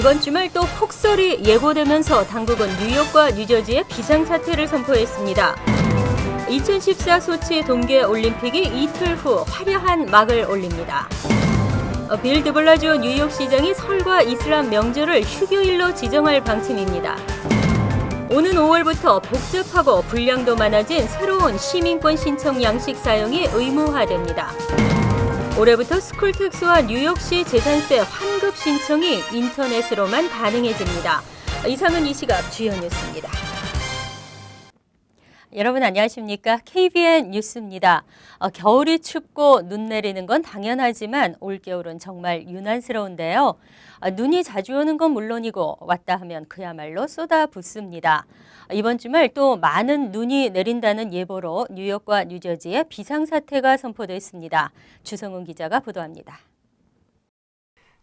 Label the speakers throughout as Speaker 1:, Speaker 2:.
Speaker 1: 이번 주말 또 폭설이 예고되면서 당국은 뉴욕과 뉴저지에 비상사태를 선포했습니다. 2014 소치 동계올림픽이 이틀 후 화려한 막을 올립니다. 빌 드블라지오 뉴욕시장이 설과 이슬람 명절을 휴교일로 지정할 방침입니다. 오는 5월부터 복잡하고 분량도 많아진 새로운 시민권 신청 양식 사용이 의무화됩니다. 올해부터 스쿨택스와 뉴욕시 재산세 환급 신청이 인터넷으로만 가능해집니다. 이상은 이 시각 주요 뉴스입니다. 여러분 안녕하십니까? KBN 뉴스입니다. 겨울이 춥고 눈 내리는 건 당연하지만 올겨울은 정말 유난스러운데요. 눈이 자주 오는 건 물론이고 왔다 하면 그야말로 쏟아붓습니다. 이번 주말 또 많은 눈이 내린다는 예보로 뉴욕과 뉴저지에 비상사태가 선포됐습니다. 주성훈 기자가 보도합니다.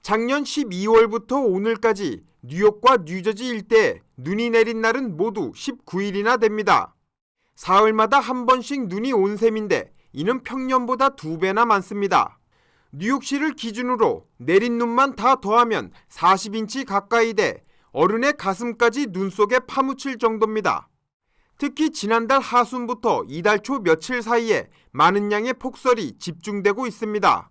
Speaker 2: 작년 12월부터 오늘까지 뉴욕과 뉴저지 일대에 눈이 내린 날은 모두 19일이나 됩니다. 사흘마다 한 번씩 눈이 온 셈인데 이는 평년보다 2배나 많습니다. 뉴욕시를 기준으로 내린 눈만 다 더하면 40인치 가까이 돼 어른의 가슴까지 눈 속에 파묻힐 정도입니다. 특히 지난달 하순부터 이달 초 며칠 사이에 많은 양의 폭설이 집중되고 있습니다.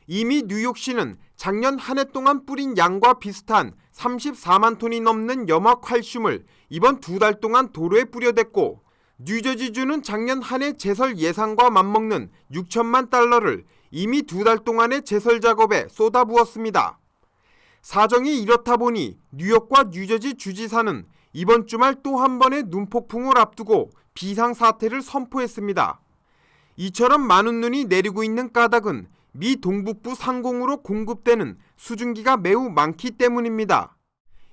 Speaker 2: 이미 뉴욕시는 작년 한 해 동안 뿌린 양과 비슷한 34만 톤이 넘는 염화칼슘을 이번 2달 동안 도로에 뿌려댔고 뉴저지주는 작년 한 해 제설 예상과 맞먹는 6천만 달러를 이미 2달 동안의 제설 작업에 쏟아부었습니다. 사정이 이렇다 보니 뉴욕과 뉴저지 주지사는 이번 주말 또 한 번의 눈폭풍을 앞두고 비상사태를 선포했습니다. 이처럼 많은 눈이 내리고 있는 까닭은 미 동북부 상공으로 공급되는 수증기가 매우 많기 때문입니다.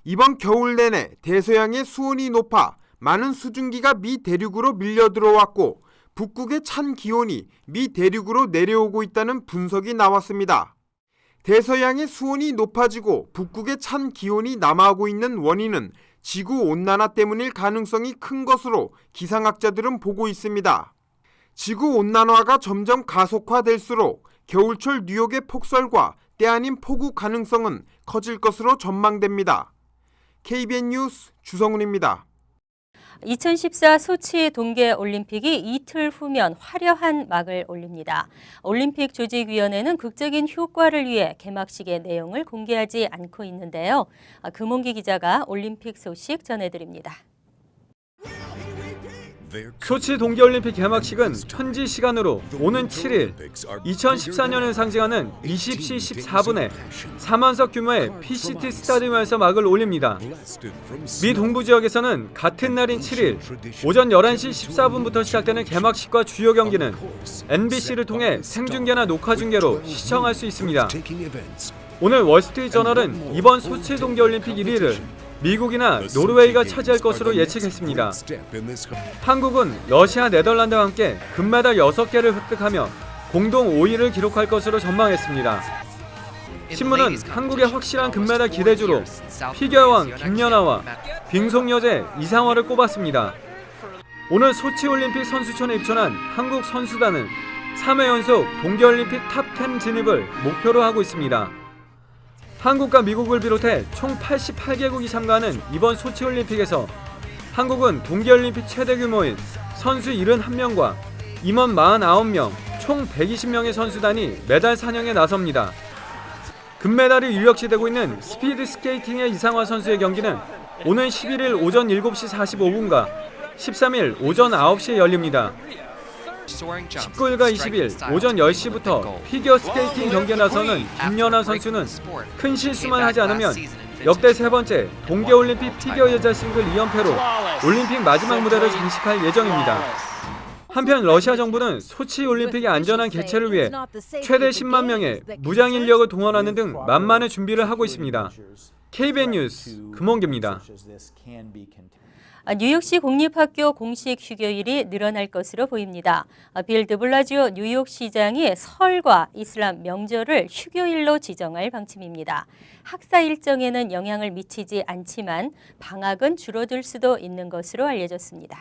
Speaker 2: 이번 겨울 내내 대서양의 수온이 높아 많은 수증기가 미 대륙으로 밀려 들어왔고 북극의 찬 기온이 미 대륙으로 내려오고 있다는 분석이 나왔습니다. 대서양의 수온이 높아지고 북극의 찬 기온이 남하하고 있는 원인은 지구온난화 때문일 가능성이 큰 것으로 기상학자들은 보고 있습니다. 지구온난화가 점점 가속화될수록 겨울철 뉴욕의 폭설과 때 아닌 폭우 가능성은 커질 것으로 전망됩니다. KBN 뉴스 주성훈입니다.
Speaker 1: 2014 소치 동계올림픽이 이틀 후면 화려한 막을 올립니다. 올림픽 조직위원회는 극적인 효과를 위해 개막식의 내용을 공개하지 않고 있는데요. 금홍기 기자가 올림픽 소식 전해드립니다.
Speaker 3: 소치 동계올림픽 개막식은 현지 시간으로 오는 7일 2014년을 상징하는 20시 14분에 4만석 규모의 PCT 스타디움에서 막을 올립니다. 미 동부 지역에서는 같은 날인 7일 오전 11시 14분부터 시작되는 개막식과 주요 경기는 NBC를 통해 생중계나 녹화 중계로 시청할 수 있습니다. 오늘 월스트리트저널은 이번 소치 동계올림픽 1위를 미국이나 노르웨이가 차지할 것으로 예측했습니다. 한국은 러시아, 네덜란드와 함께 금메달 6개를 획득하며 공동 5위를 기록할 것으로 전망했습니다. 신문은 한국의 확실한 금메달 기대주로 피겨왕 김연아와 빙속여제 이상화를 꼽았습니다. 오늘 소치올림픽 선수촌에 입촌한 한국 선수단은 3회 연속 동계올림픽 탑10 진입을 목표로 하고 있습니다. 한국과 미국을 비롯해 총 88개국이 참가하는 이번 소치올림픽에서 한국은 동계올림픽 최대 규모인 선수 71명과 임원 49명, 총 120명의 선수단이 메달 사냥에 나섭니다. 금메달이 유력시되고 있는 스피드 스케이팅의 이상화 선수의 경기는 오는 11일 오전 7시 45분과 13일 오전 9시에 열립니다. 19일과 20일 오전 10시부터 피겨스케이팅 경기에 나서는 김연아 선수는 큰 실수만 하지 않으면 역대 3번째 동계올림픽 피겨 여자 싱글 2연패로 올림픽 마지막 무대를 장식할 예정입니다. 한편 러시아 정부는 소치 올림픽의 안전한 개최를 위해 최대 10만 명의 무장 인력을 동원하는 등 만반의 준비를 하고 있습니다. KBN 뉴스 금홍기입니다.
Speaker 1: 뉴욕시 공립학교 공식 휴교일이 늘어날 것으로 보입니다. 빌 드블라지오 뉴욕시장이 설과 이슬람 명절을 휴교일로 지정할 방침입니다. 학사 일정에는 영향을 미치지 않지만 방학은 줄어들 수도 있는 것으로 알려졌습니다.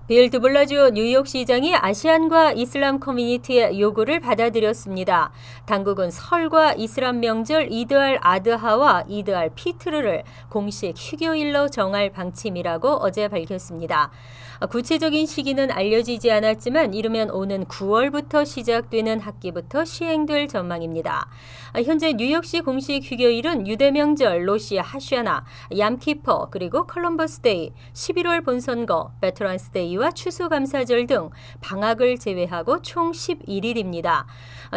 Speaker 1: 빌 드블라주 뉴욕시장이 아시안과 이슬람 커뮤니티의 요구를 받아들였습니다. 당국은 설과 이슬람 명절 이드 알 아드하와 이드 알 피트르를 공식 휴교일로 정할 방침이라고 어제 밝혔습니다. 구체적인 시기는 알려지지 않았지만 이르면 오는 9월부터 시작되는 학기부터 시행될 전망입니다. 현재 뉴욕시 공식 휴교일은 유대 명절 로시 하샤나, 얌키퍼, 그리고 컬럼버스 데이, 11월 본선거, 베테랑스 데이와 추수감사절 등 방학을 제외하고 총 11일입니다.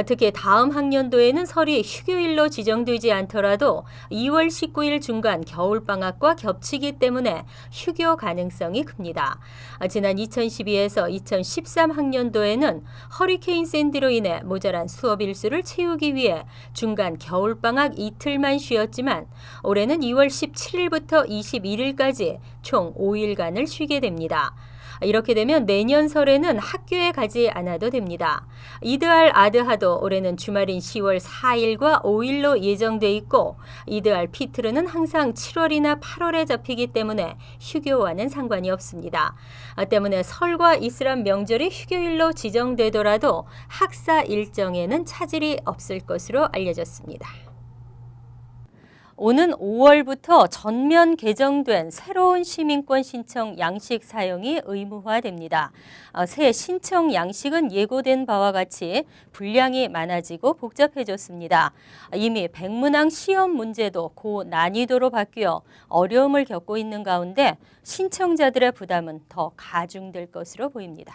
Speaker 1: 특히 다음 학년도에는 설이 휴교일로 지정되지 않더라도 2월 19일 중간 겨울방학과 겹치기 때문에 휴교 가능성이 큽니다. 지난 2012에서 2013 학년도에는 허리케인 샌디로 인해 모자란 수업 일수를 채우기 위해 중간 겨울방학 이틀만 쉬었지만 올해는 2월 17일부터 21일까지 총 5일간을 쉬게 됩니다. 이렇게 되면 내년 설에는 학교에 가지 않아도 됩니다. 이드 알 아드하도 올해는 주말인 10월 4일과 5일로 예정돼 있고 이드 알 피트르는 항상 7월이나 8월에 잡히기 때문에 휴교와는 상관이 없습니다. 때문에 설과 이슬람 명절이 휴교일로 지정되더라도 학사 일정에는 차질이 없을 것으로 알려졌습니다. 오는 5월부터 전면 개정된 새로운 시민권 신청 양식 사용이 의무화됩니다. 새 신청 양식은 예고된 바와 같이 분량이 많아지고 복잡해졌습니다. 이미 백문항 시험 문제도 고난이도로 바뀌어 어려움을 겪고 있는 가운데 신청자들의 부담은 더 가중될 것으로 보입니다.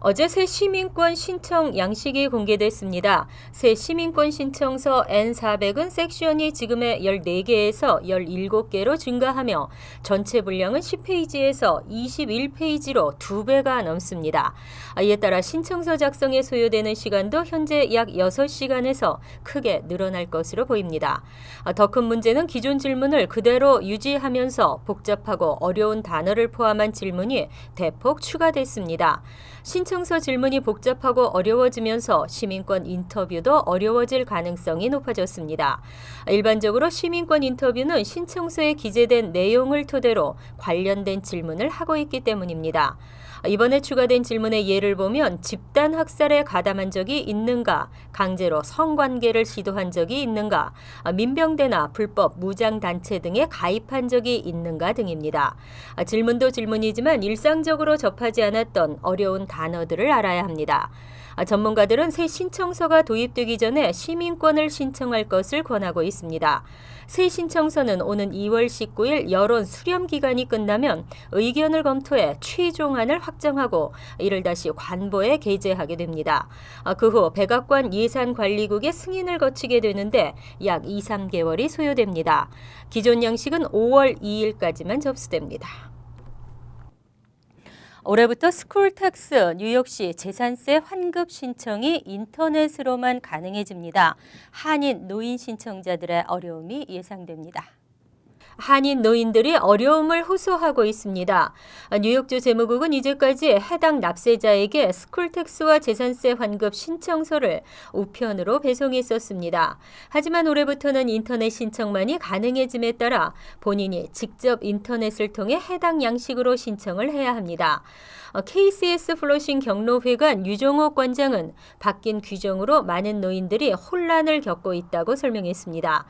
Speaker 1: 어제 새 시민권 신청 양식이 공개됐습니다. 새 시민권 신청서 N400은 섹션이 지금의 14개에서 17개로 증가하며 전체 분량은 10페이지에서 21페이지로 2배가 넘습니다. 이에 따라 신청서 작성에 소요되는 시간도 현재 약 6시간에서 크게 늘어날 것으로 보입니다. 더 큰 문제는 기존 질문을 그대로 유지하면서 복잡하고 어려운 단어를 포함한 질문이 대폭 추가됐습니다. 신청서 질문이 복잡하고 어려워지면서 시민권 인터뷰도 어려워질 가능성이 높아졌습니다. 일반적으로 시민권 인터뷰는 신청서에 기재된 내용을 토대로 관련된 질문을 하고 있기 때문입니다. 이번에 추가된 질문의 예를 보면 집단 학살에 가담한 적이 있는가, 강제로 성관계를 시도한 적이 있는가, 민병대나 불법 무장단체 등에 가입한 적이 있는가 등입니다. 질문도 질문이지만 일상적으로 접하지 않았던 어려운 단어들을 알아야 합니다. 전문가들은 새 신청서가 도입되기 전에 시민권을 신청할 것을 권하고 있습니다. 새 신청서는 오는 2월 19일 여론 수렴 기간이 끝나면 의견을 검토해 최종안을 확정하고 이를 다시 관보에 게재하게 됩니다. 그 후 백악관 예산관리국의 승인을 거치게 되는데 약 2-3개월이 소요됩니다. 기존 양식은 5월 2일까지만 접수됩니다. 올해부터 스쿨택스 뉴욕시 재산세 환급 신청이 인터넷으로만 가능해집니다. 한인 노인 신청자들의 어려움이 예상됩니다. 한인 노인들이 어려움을 호소하고 있습니다. 뉴욕주 재무국은 이제까지 해당 납세자에게 스쿨택스와 재산세 환급 신청서를 우편으로 배송했었습니다. 하지만 올해부터는 인터넷 신청만이 가능해짐에 따라 본인이 직접 인터넷을 통해 해당 양식으로 신청을 해야 합니다. KCS 플러싱 경로회관 유종옥 관장은 바뀐 규정으로 많은 노인들이 혼란을 겪고 있다고 설명했습니다.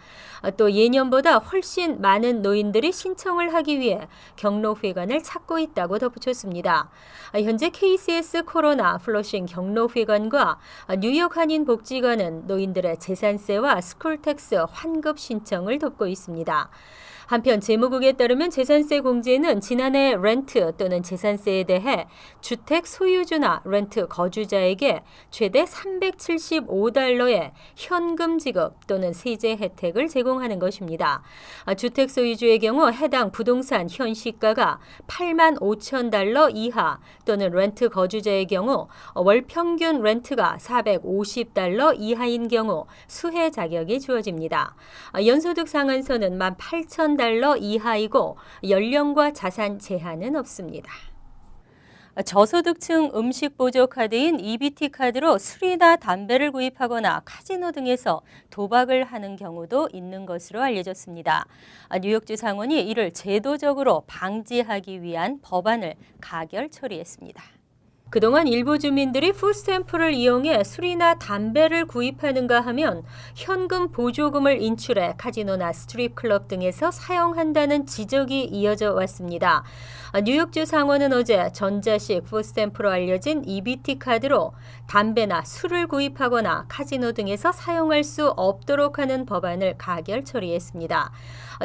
Speaker 1: 또 예년보다 훨씬 많은 노인들이 신청을 하기 위해 경로회관을 찾고 있다고 덧붙였습니다. 현재 KCS 코로나 플러싱 경로회관과 뉴욕 한인복지관은 노인들의 재산세와 스쿨택스 환급 신청을 돕고 있습니다. 한편 재무국에 따르면 재산세 공제는 지난해 렌트 또는 재산세에 대해 주택 소유주나 렌트 거주자에게 최대 $375의 현금 지급 또는 세제 혜택을 제공하는 것입니다. 주택 소유주의 경우 해당 부동산 현시가가 $85,000 이하 또는 렌트 거주자의 경우 월 평균 렌트가 $450 이하인 경우 수혜 자격이 주어집니다. 연소득 상한선은 $18,000 이하이고 연령과 자산 제한은 없습니다. 저소득층 음식 보조 카드인 EBT 카드로 술이나 담배를 구입하거나 카지노 등에서 도박을 하는 경우도 있는 것으로 알려졌습니다. 뉴욕주 상원이 이를 제도적으로 방지하기 위한 법안을 가결 처리했습니다. 그동안 일부 주민들이 푸스탬프를 이용해 술이나 담배를 구입하는가 하면 현금 보조금을 인출해 카지노나 스트립클럽 등에서 사용한다는 지적이 이어져 왔습니다. 뉴욕주 상원은 어제 전자식 푸스탬프로 알려진 EBT 카드로 담배나 술을 구입하거나 카지노 등에서 사용할 수 없도록 하는 법안을 가결 처리했습니다.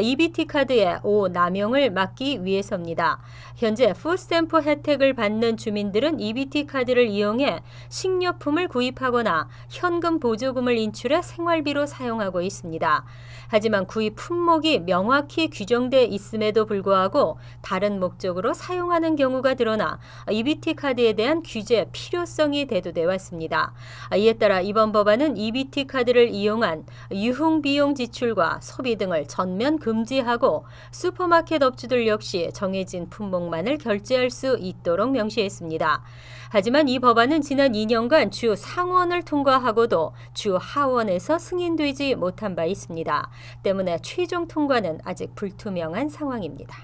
Speaker 1: EBT 카드의 남용을 막기 위해서입니다. 현재 푸스탬프 혜택을 받는 주민들은 EBT 카드를 이용해 식료품을 구입하거나 현금 보조금을 인출해 생활비로 사용하고 있습니다. 하지만 구입 품목이 명확히 규정돼 있음에도 불구하고 다른 목적으로 사용하는 경우가 드러나 EBT 카드에 대한 규제 필요성이 대두돼 왔습니다. 이에 따라 이번 법안은 EBT 카드를 이용한 유흥비용 지출과 소비 등을 전면 금지하고 슈퍼마켓 업주들 역시 정해진 품목만을 결제할 수 있도록 명시했습니다. 하지만 이 법안은 지난 2년간 주 상원을 통과하고도 주 하원에서 승인되지 못한 바 있습니다. 때문에 최종 통과는 아직 불투명한 상황입니다.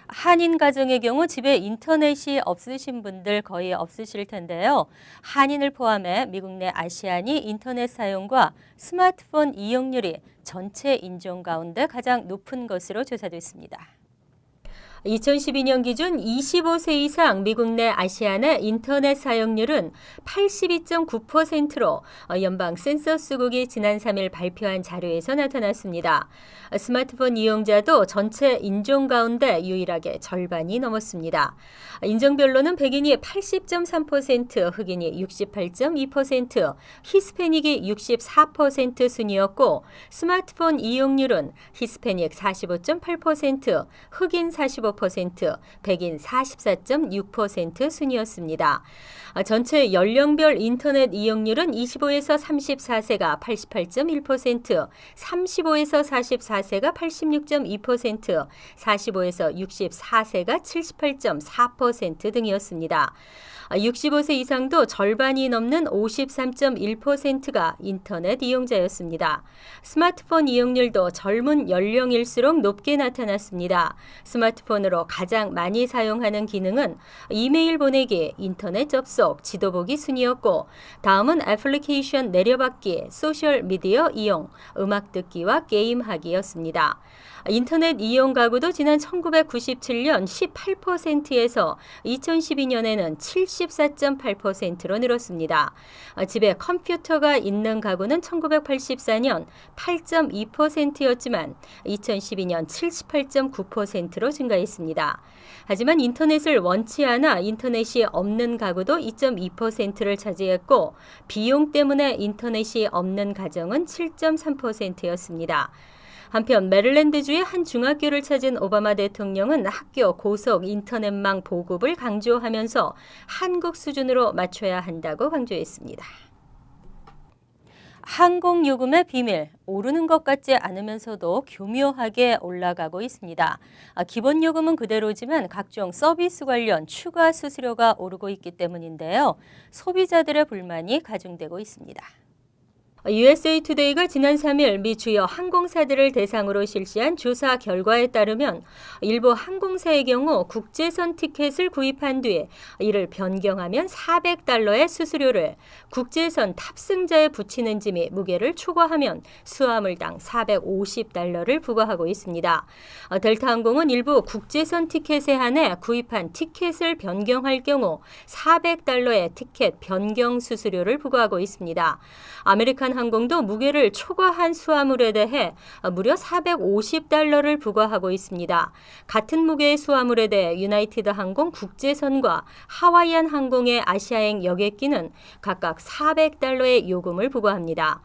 Speaker 1: 한인 가정의 경우 집에 인터넷이 없으신 분들 거의 없으실 텐데요. 한인을 포함해 미국 내 아시안이 인터넷 사용과 스마트폰 이용률이 전체 인종 가운데 가장 높은 것으로 조사됐습니다. 2012년 기준 25세 이상 미국 내 아시안의 인터넷 사용률은 82.9%로 연방 센서스국이 지난 3일 발표한 자료에서 나타났습니다. 스마트폰 이용자도 전체 인종 가운데 유일하게 절반이 넘었습니다. 인종별로는 백인이 80.3%, 흑인이 68.2%, 히스패닉이 64% 순이었고 스마트폰 이용률은 히스패닉 45.8%, 흑인 45%, 백인 44.6% 순이었습니다. 전체 연령별 인터넷 이용률은 25에서 34세가 88.1%, 35에서 44세가 86.2%, 45에서 64세가 78.4% 등이었습니다. 65세 이상도 절반이 넘는 53.1%가 인터넷 이용자였습니다. 스마트폰 이용률도 젊은 연령일수록 높게 나타났습니다. 스마트폰으로 가장 많이 사용하는 기능은 이메일 보내기, 인터넷 접속, 지도 보기 순이었고 다음은 애플리케이션 내려받기, 소셜미디어 이용, 음악 듣기와 게임하기였습니다. 인터넷 이용 가구도 지난 1997년 18%에서 2012년에는 74.8%로 늘었습니다. 집에 컴퓨터가 있는 가구는 1984년 8.2%였지만 2012년 78.9%로 증가했습니다. 하지만 인터넷을 원치 않아 인터넷이 없는 가구도 2.2%를 차지했고 비용 때문에 인터넷이 없는 가정은 7.3%였습니다. 한편 메릴랜드주의 한 중학교를 찾은 오바마 대통령은 학교 고속 인터넷망 보급을 강조하면서 한국 수준으로 맞춰야 한다고 강조했습니다. 항공요금의 비밀, 오르는 것 같지 않으면서도 교묘하게 올라가고 있습니다. 기본요금은 그대로지만 각종 서비스 관련 추가 수수료가 오르고 있기 때문인데요. 소비자들의 불만이 가중되고 있습니다. USA Today가 지난 3일 미 주요 항공사들을 대상으로 실시한 조사 결과에 따르면 일부 항공사의 경우 국제선 티켓을 구입한 뒤에 이를 변경하면 $400의 수수료를, 국제선 탑승자에 붙이는 짐이 무게를 초과하면 수화물당 $450를 부과하고 있습니다. 델타항공은 일부 국제선 티켓에 한해 구입한 티켓을 변경할 경우 $400의 티켓 변경 수수료를 부과하고 있습니다. 아메리칸 항공도 무게를 초과한 수화물에 대해 무려 $450를 부과하고 있습니다. 같은 무게의 수화물에 대해 유나이티드 항공 국제선과 하와이안 항공의 아시아행 여객기는 각각 $400의 요금을 부과합니다.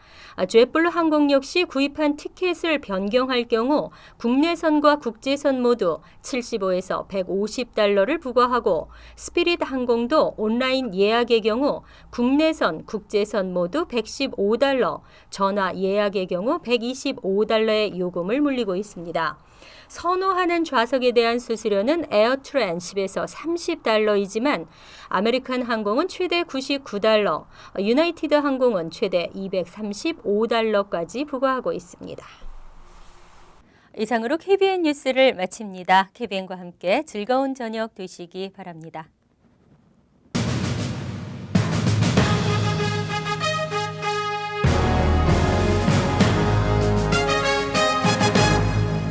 Speaker 1: 젯블루 항공 역시 구입한 티켓을 변경할 경우 국내선과 국제선 모두 $75에서 $150를 부과하고 스피릿 항공도 온라인 예약의 경우 국내선, 국제선 모두 $115 $100, 전화 예약의 경우 $125의 요금을 물리고 있습니다. 선호하는 좌석에 대한 수수료는 에어트랜 10에서 $30이지만 아메리칸 항공은 최대 $99, 유나이티드 항공은 최대 $235까지 부과하고 있습니다. 이상으로 KBN 뉴스를 마칩니다. KBN과 함께 즐거운 저녁 되시기 바랍니다.